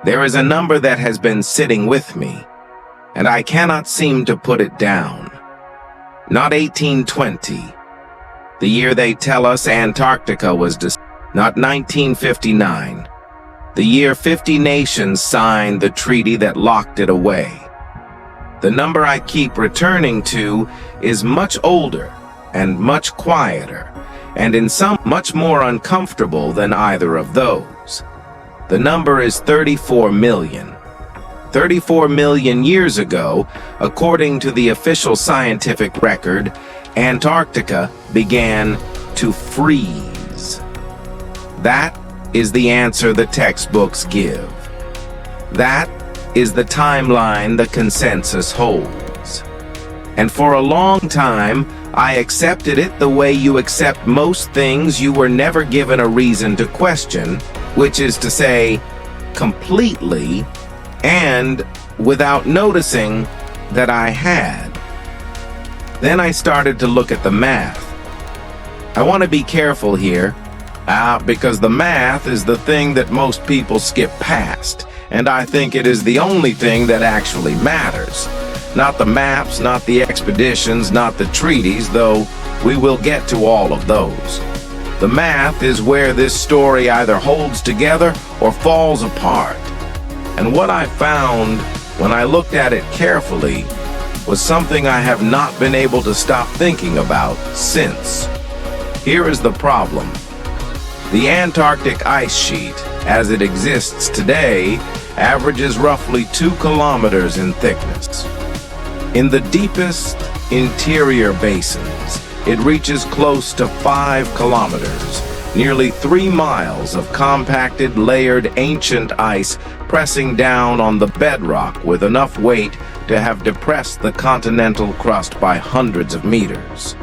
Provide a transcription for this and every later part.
There is a number that has been sitting with me, and I cannot seem to put it down. Not 1820, the year they tell us Antarctica was not 1959, the year 50 nations signed the treaty that locked it away. The number I keep returning to is much older and much quieter, and in some much more uncomfortable than either of those. The number is 34 million. 34 million years ago, according to the official scientific record, Antarctica began to freeze. That is the answer the textbooks give. That is the timeline the consensus holds. And for a long time, I accepted it the way you accept most things you were never given a reason to question, which is to say, completely, and without noticing that I had. Then I started to look at the math. I want to be careful here, because the math is the thing that most people skip past, and I think it is the only thing that actually matters. Not the maps, not the expeditions, not the treaties, though we will get to all of those. The math is where this story either holds together or falls apart. And what I found when I looked at it carefully was something I have not been able to stop thinking about since. Here is the problem. The Antarctic ice sheet, as it exists today, averages roughly 2 kilometers in thickness. In the deepest interior basins, it reaches close to 5 kilometers, nearly 3 miles of compacted, layered ancient ice pressing down on the bedrock with enough weight to have depressed the continental crust by hundreds of meters.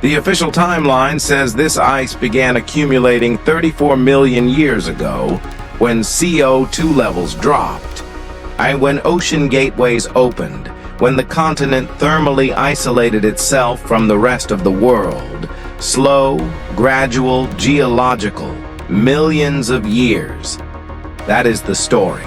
The official timeline says this ice began accumulating 34 million years ago when CO2 levels dropped, and when ocean gateways opened, when the continent thermally isolated itself from the rest of the world. Slow, gradual, geological, millions of years. That is the story.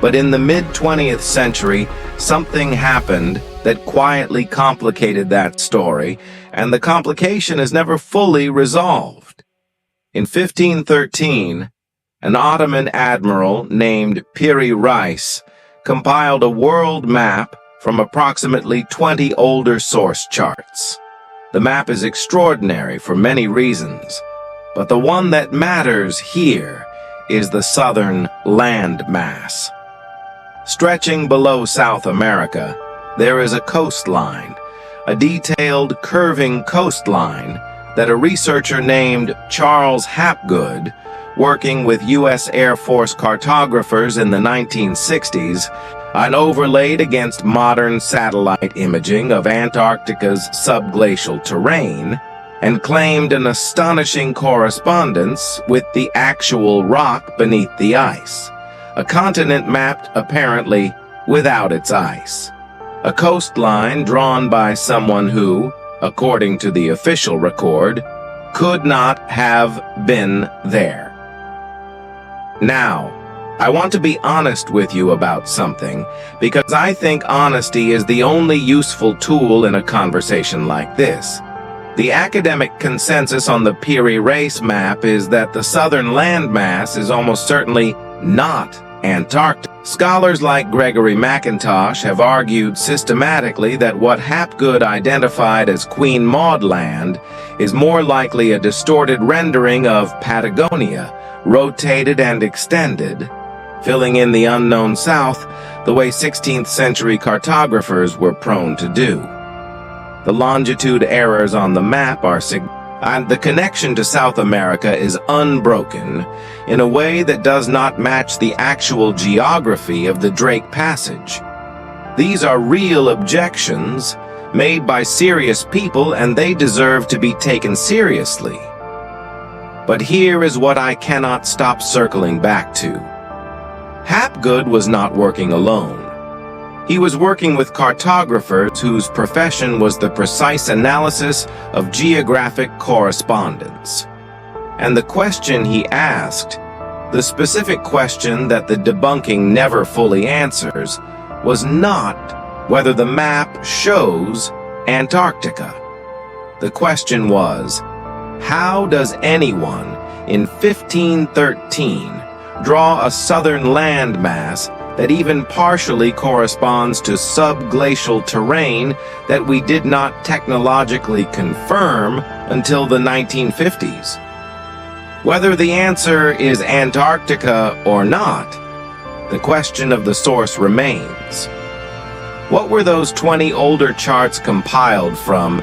But in the mid-20th century, something happened that quietly complicated that story, and the complication is never fully resolved. In 1513, an Ottoman admiral named Piri Reis compiled a world map from approximately 20 older source charts. The map is extraordinary for many reasons, but the one that matters here is the southern land mass. Stretching below South America, there is a coastline, a detailed curving coastline that a researcher named Charles Hapgood, working with U.S. Air Force cartographers in the 1960s, and overlaid against modern satellite imaging of Antarctica's subglacial terrain, and claimed an astonishing correspondence with the actual rock beneath the ice. A continent mapped, apparently, without its ice. A coastline drawn by someone who, according to the official record, could not have been there. Now, I want to be honest with you about something, because I think honesty is the only useful tool in a conversation like this. The academic consensus on the Piri Reis map is that the southern landmass is almost certainly not Antarctica. Scholars like Gregory McIntosh have argued systematically that what Hapgood identified as Queen Maud Land is more likely a distorted rendering of Patagonia, rotated and extended, filling in the unknown south the way 16th century cartographers were prone to do. The longitude errors on the map are and the connection to South America is unbroken in a way that does not match the actual geography of the Drake Passage. These are real objections made by serious people, and they deserve to be taken seriously. But here is what I cannot stop circling back to. Hapgood was not working alone. He was working with cartographers whose profession was the precise analysis of geographic correspondence. And the question he asked, The specific question that the debunking never fully answers was not whether the map shows Antarctica. The question was, how does anyone in 1513 draw a southern landmass that even partially corresponds to subglacial terrain that we did not technologically confirm until the 1950s? Whether the answer is Antarctica or not, the question of the source remains. What were those 20 older charts compiled from,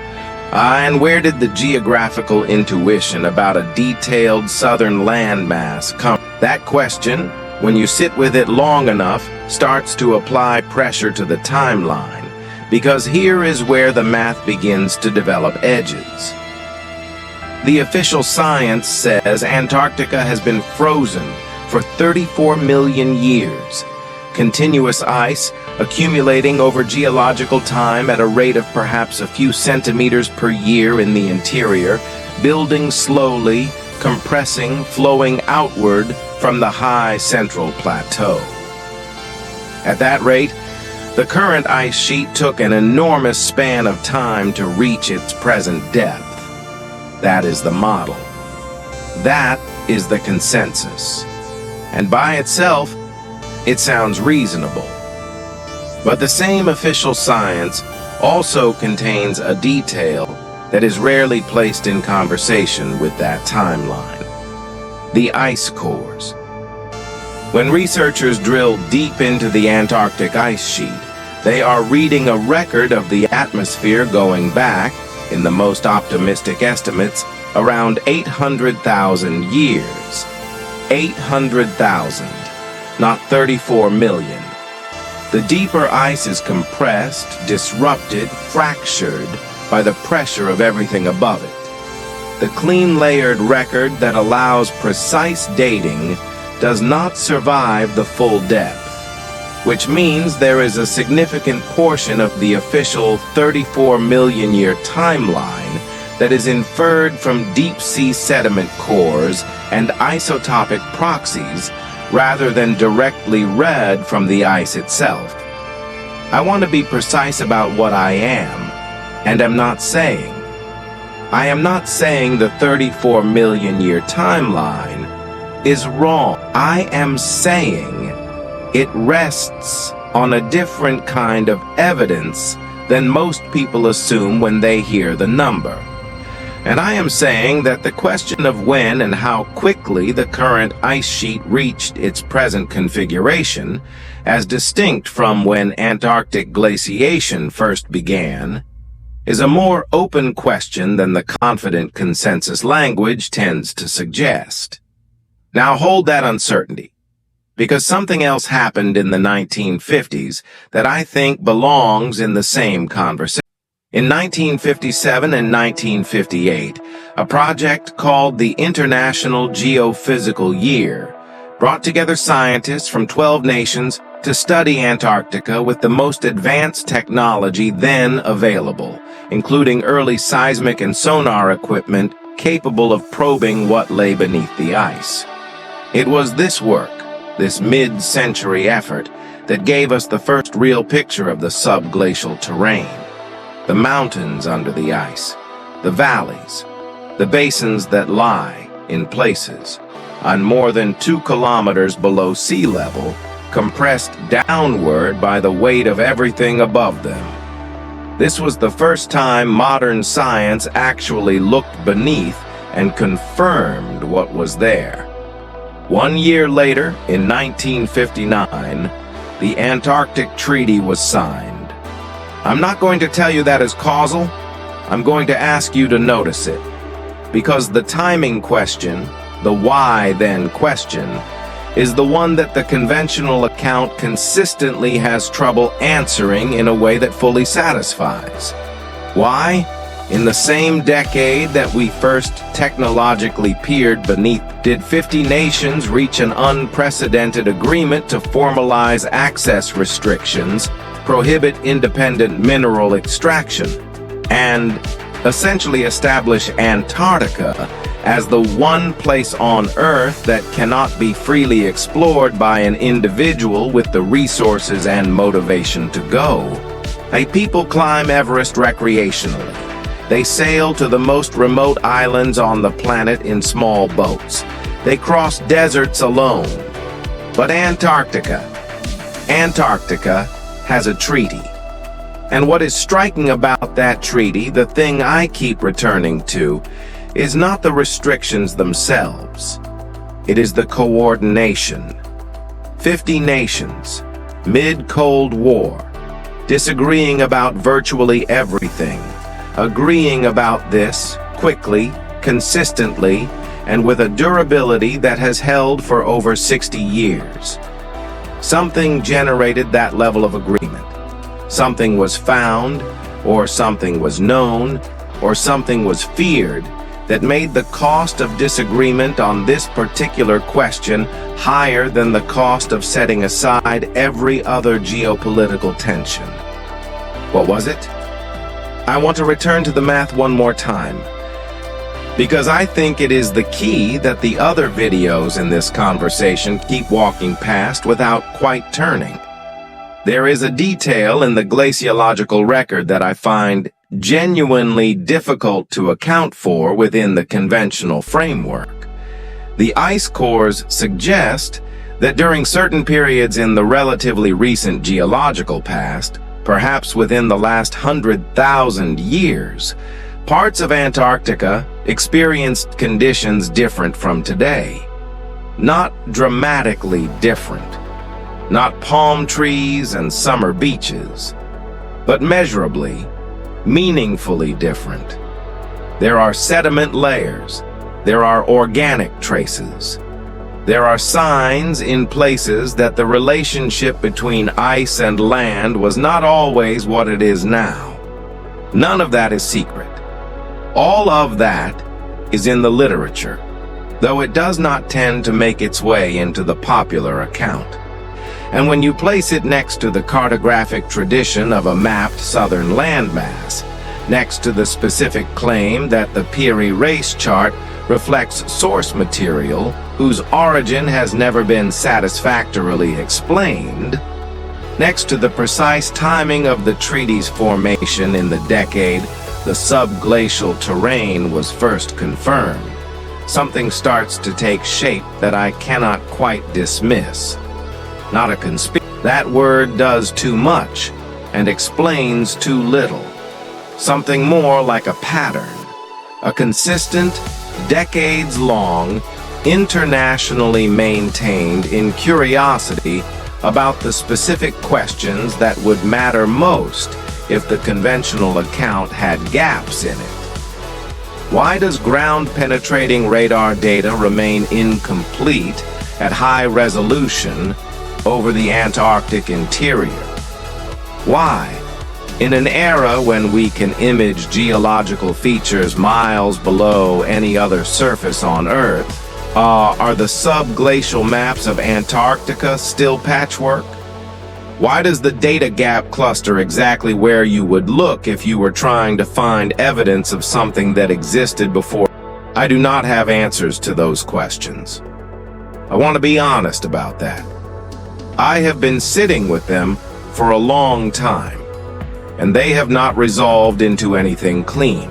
and where did the geographical intuition about a detailed southern landmass come? That question, when you sit with it long enough, starts to apply pressure to the timeline, because here is where the math begins to develop edges. The official science says Antarctica has been frozen for 34 million years. Continuous ice accumulating over geological time at a rate of perhaps a few centimeters per year in the interior, building slowly, compressing, flowing outward from the high central plateau. At that rate, the current ice sheet took an enormous span of time to reach its present depth. That is the model. That is the consensus. And by itself, it sounds reasonable. But the same official science also contains a detail that is rarely placed in conversation with that timeline: the ice cores. When researchers drill deep into the Antarctic ice sheet, they are reading a record of the atmosphere going back, in the most optimistic estimates, around 800,000 years. 800,000, not 34 million. The deeper ice is compressed, disrupted, fractured by the pressure of everything above it. The clean layered record that allows precise dating does not survive the full depth, which means there is a significant portion of the official 34 million year timeline that is inferred from deep-sea sediment cores and isotopic proxies rather than directly read from the ice itself. I want to be precise about what I am, and am not saying. I am not saying the 34 million year timeline is wrong. I am saying it rests on a different kind of evidence than most people assume when they hear the number. And I am saying that the question of when and how quickly the current ice sheet reached its present configuration, as distinct from when Antarctic glaciation first began, is a more open question than the confident consensus language tends to suggest. Now hold that uncertainty, because something else happened in the 1950s that I think belongs in the same conversation. In 1957 and 1958, a project called the International Geophysical Year brought together scientists from 12 nations to study Antarctica with the most advanced technology then available, including early seismic and sonar equipment capable of probing what lay beneath the ice. It was this work, this mid-century effort, that gave us the first real picture of the subglacial terrain. The mountains under the ice, the valleys, the basins that lie, in places, on more than 2 kilometers below sea level, compressed downward by the weight of everything above them. This was the first time modern science actually looked beneath and confirmed what was there. 1 year later, in 1959, the Antarctic Treaty was signed. I'm not going to tell you that is causal. I'm going to ask you to notice it. Because the timing question, the why then question, is the one that the conventional account consistently has trouble answering in a way that fully satisfies. Why? In the same decade that we first technologically peered beneath, did 50 nations reach an unprecedented agreement to formalize access restrictions, prohibit independent mineral extraction, and essentially establish Antarctica as the one place on Earth that cannot be freely explored by an individual with the resources and motivation to go. People climb Everest recreationally. They sail to the most remote islands on the planet in small boats. They cross deserts alone. But Antarctica has a treaty. And what is striking about that treaty, the thing I keep returning to, is not the restrictions themselves. It is the coordination. 50 nations, mid-Cold War, disagreeing about virtually everything, agreeing about this quickly, consistently, and with a durability that has held for over 60 years. Something generated that level of agreement. Something was found, or something was known, or something was feared that made the cost of disagreement on this particular question higher than the cost of setting aside every other geopolitical tension. What was it? I want to return to the math one more time, because I think it is the key that the other videos in this conversation keep walking past without quite turning. There is a detail in the glaciological record that I find genuinely difficult to account for within the conventional framework. The ice cores suggest that during certain periods in the relatively recent geological past, perhaps within the last 100,000 years, parts of Antarctica experienced conditions different from today. Not dramatically different. Not palm trees and summer beaches, but measurably, meaningfully different. There are sediment layers. There are organic traces. There are signs in places that the relationship between ice and land was not always what it is now. None of that is secret. All of that is in the literature, though it does not tend to make its way into the popular account. And when you place it next to the cartographic tradition of a mapped southern landmass, next to the specific claim that the Piri Reis chart reflects source material whose origin has never been satisfactorily explained, next to the precise timing of the treaty's formation in the decade the subglacial terrain was first confirmed, something starts to take shape that I cannot quite dismiss. Not a conspiracy. That word does too much and explains too little. Something more like a pattern, a consistent, decades-long, internationally maintained incuriosity about the specific questions that would matter most if the conventional account had gaps in it. Why does ground-penetrating radar data remain incomplete at high resolution over the Antarctic interior? Why, in an era when we can image geological features miles below any other surface on Earth, are the subglacial maps of Antarctica still patchwork? Why does the data gap cluster exactly where you would look if you were trying to find evidence of something that existed before? I do not have answers to those questions. I want to be honest about that. I have been sitting with them for a long time, and they have not resolved into anything clean.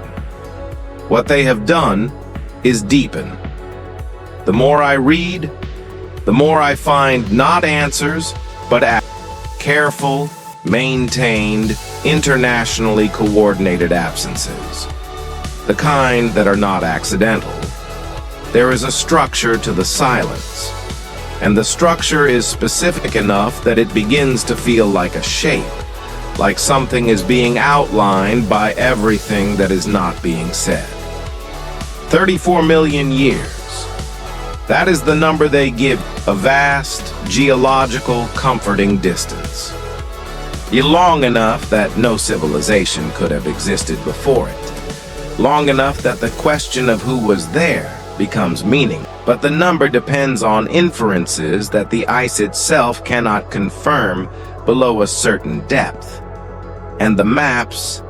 What they have done is deepen. The more I read, the more I find not answers, but careful, maintained, internationally coordinated absences. The kind that are not accidental. There is a structure to the silence, and the structure is specific enough that it begins to feel like a shape, like something is being outlined by everything that is not being said. 34 million years. That is the number they give, a vast, geological, comforting distance. Long enough that no civilization could have existed before it. Long enough that the question of who was there becomes meaning. But the number depends on inferences that the ice itself cannot confirm below a certain depth. And the maps,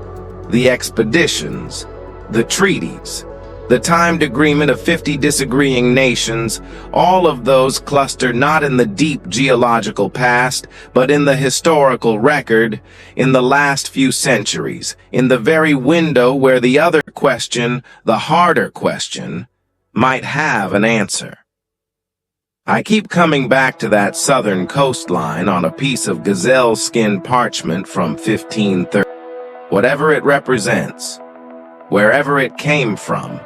the expeditions, the treaties, The timed agreement of 50 disagreeing nations, all of those clustered not in the deep geological past, but in the historical record, in the last few centuries, in the very window where the other question, the harder question, might have an answer. I keep coming back to that southern coastline on a piece of gazelle skin parchment from 1530. Whatever it represents, wherever it came from,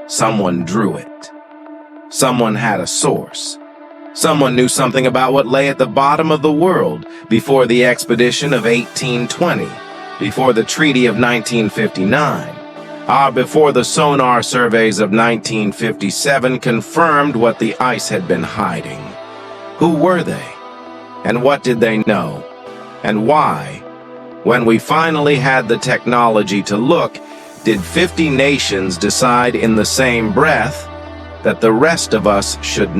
someone drew it. Someone had a source. Someone knew something about what lay at the bottom of the world before the expedition of 1820, before the Treaty of 1959, before the sonar surveys of 1957 confirmed what the ice had been hiding. Who were they? And what did they know? And why? When we finally had the technology to look, did 50 nations decide in the same breath that the rest of us should